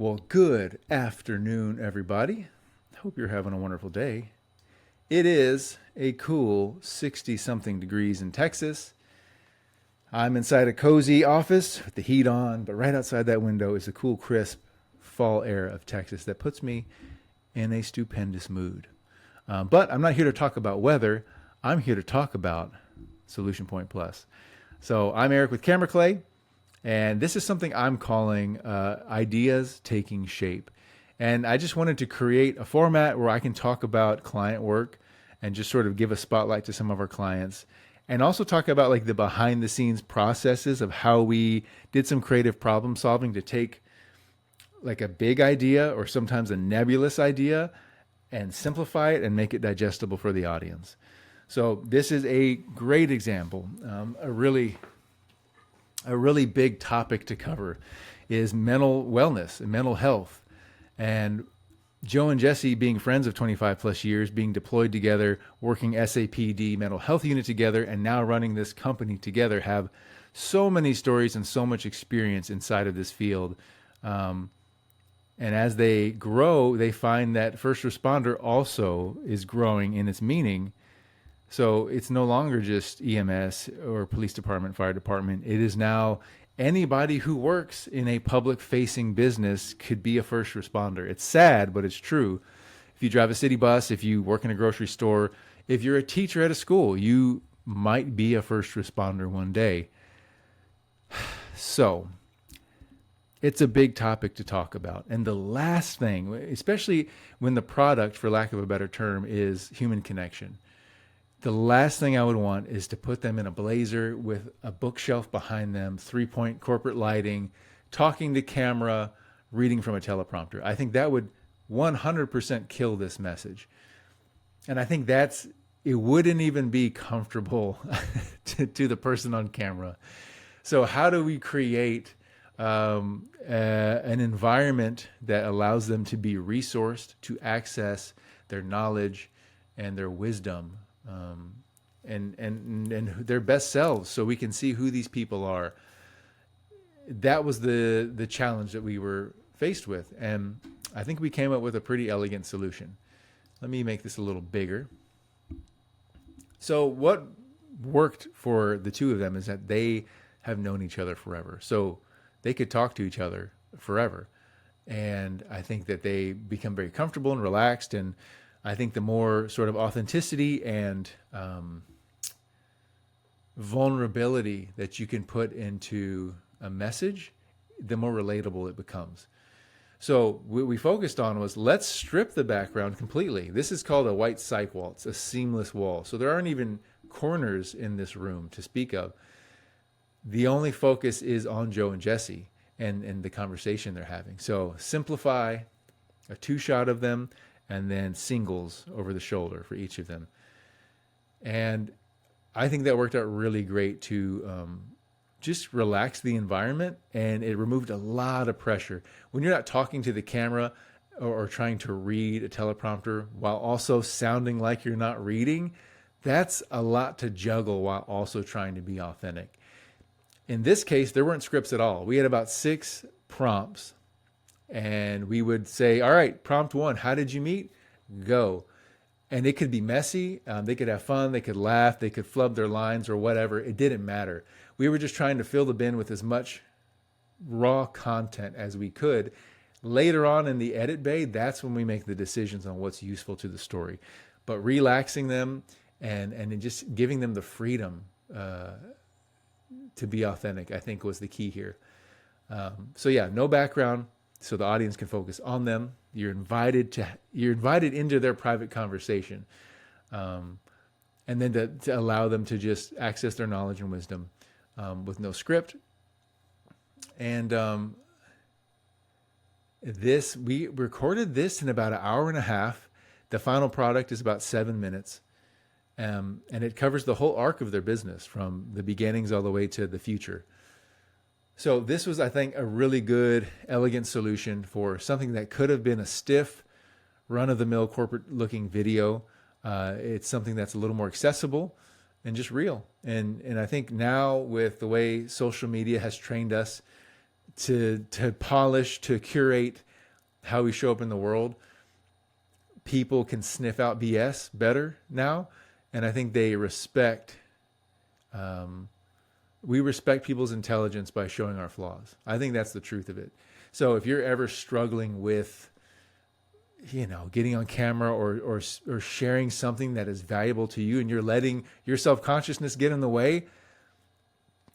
Well, good afternoon, everybody. Hope you're having a wonderful day. It is a cool 60 something degrees in Texas. I'm inside a cozy office with the heat on, but right outside that window is the cool, crisp fall air of Texas that puts me in a stupendous mood. But I'm not here to talk about weather. I'm here to talk about Solution Point Plus. So I'm Eric with Camera Clay. And this is something I'm calling ideas taking shape. And I just wanted to create a format where I can talk about client work and just sort of give a spotlight to some of our clients. And also talk about like the behind the scenes processes of how we did some creative problem solving to take like a big idea or sometimes a nebulous idea and simplify it and make it digestible for the audience. So this is a great example, a really big topic to cover is mental wellness and mental health. And Joe and Jesse being friends of 25 plus years, being deployed together, working SAPD mental health unit together, and now running this company together have so many stories and so much experience inside of this field. And as they grow, they find that first responder also is growing in its meaning. So it's no longer just EMS or police department, fire department. It is now anybody who works in a public facing business could be a first responder. It's sad, but it's true. If you drive a city bus, if you work in a grocery store, if you're a teacher at a school, you might be a first responder one day. So it's a big topic to talk about. And the last thing, especially when the product, for lack of a better term, is human connection. The last thing I would want is to put them in a blazer with a bookshelf behind them, 3-point corporate lighting, talking to camera, reading from a teleprompter. I think that would 100% kill this message. And I think it wouldn't even be comfortable to the person on camera. So how do we create an environment that allows them to be resourced, to access their knowledge and their wisdom, and their best selves, so we can see who these people are? That was the challenge that we were faced with, and I think we came up with a pretty elegant solution. Let me make this a little bigger. So what worked for the two of them is that they have known each other forever, so they could talk to each other forever. And I think that they become very comfortable and relaxed, and I think the more sort of authenticity and vulnerability that you can put into a message, the more relatable it becomes. So what we focused on was, let's strip the background completely. This is called a white cyc wall. It's a seamless wall. So there aren't even corners in this room to speak of. The only focus is on Joe and Jesse and the conversation they're having. So simplify, a 2-shot of them, and then singles over the shoulder for each of them. And I think that worked out really great to just relax the environment, and it removed a lot of pressure. When you're not talking to the camera or trying to read a teleprompter while also sounding like you're not reading, that's a lot to juggle while also trying to be authentic. In this case, there weren't scripts at all. We had about 6 prompts. And we would say, all right, prompt 1, how did you meet? Go. And it could be messy. They could have fun. They could laugh. They could flub their lines or whatever. It didn't matter. We were just trying to fill the bin with as much raw content as we could. Later on in the edit bay, that's when we make the decisions on what's useful to the story. But relaxing them and just giving them the freedom to be authentic, I think, was the key here. So yeah, no background, so the audience can focus on them. You're invited into their private conversation, and then to allow them to just access their knowledge and wisdom with no script. And we recorded this in about an hour and a half. The final product is about 7 minutes, and it covers the whole arc of their business from the beginnings all the way to the future. So this was, I think, a really good, elegant solution for something that could have been a stiff, run-of-the-mill corporate-looking video. It's something that's a little more accessible and just real. And I think now, with the way social media has trained us to polish, to curate how we show up in the world, people can sniff out BS better now. And I think they respect, we respect people's intelligence by showing our flaws. I think that's the truth of it. So if you're ever struggling with, getting on camera or sharing something that is valuable to you and you're letting your self-consciousness get in the way,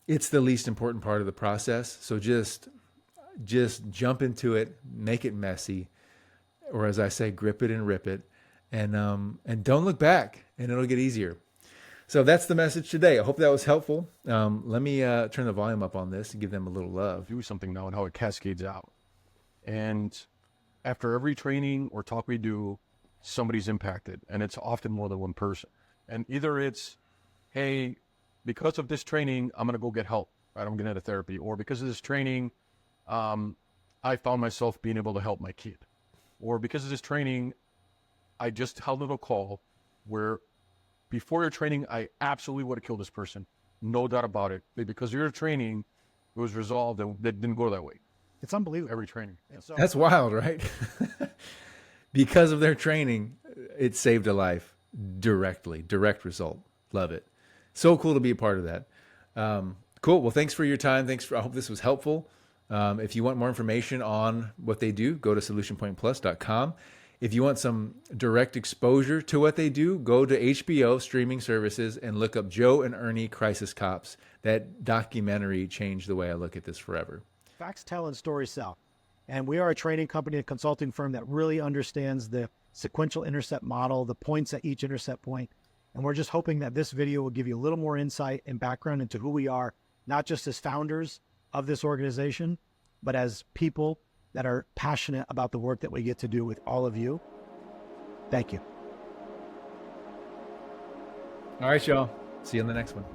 it's the least important part of the process. So just jump into it, make it messy, or as I say, grip it and rip it, and don't look back, and it'll get easier. So that's the message today. I hope that was helpful. Let me turn the volume up on this and give them a little love. Do something now and how it cascades out. And after every training or talk we do, somebody's impacted, and it's often more than one person. And either it's, hey, because of this training, I'm going to go get help, right? I'm going to get a therapy. Or because of this training, I found myself being able to help my kid. Or because of this training, I just held a little call where before your training, I absolutely would have killed this person. No doubt about it. But because of your training, it was resolved and it didn't go that way. It's unbelievable. Every training. So, That's wild, right? Because of their training, it saved a life directly. Direct result. Love it. So cool to be a part of that. Cool. Well, thanks for your time. I hope this was helpful. If you want more information on what they do, go to solutionpointplus.com. If you want some direct exposure to what they do, go to HBO streaming services and look up Joe and Ernie Crisis Cops. That documentary changed the way I look at this forever. facts tell and stories sell. And we are a training company, a consulting firm that really understands the sequential intercept model, the points at each intercept point. And we're just hoping that this video will give you a little more insight and background into who we are, not just as founders of this organization, but as people that are passionate about the work that we get to do with all of you. Thank you. All right, y'all. See you in the next one.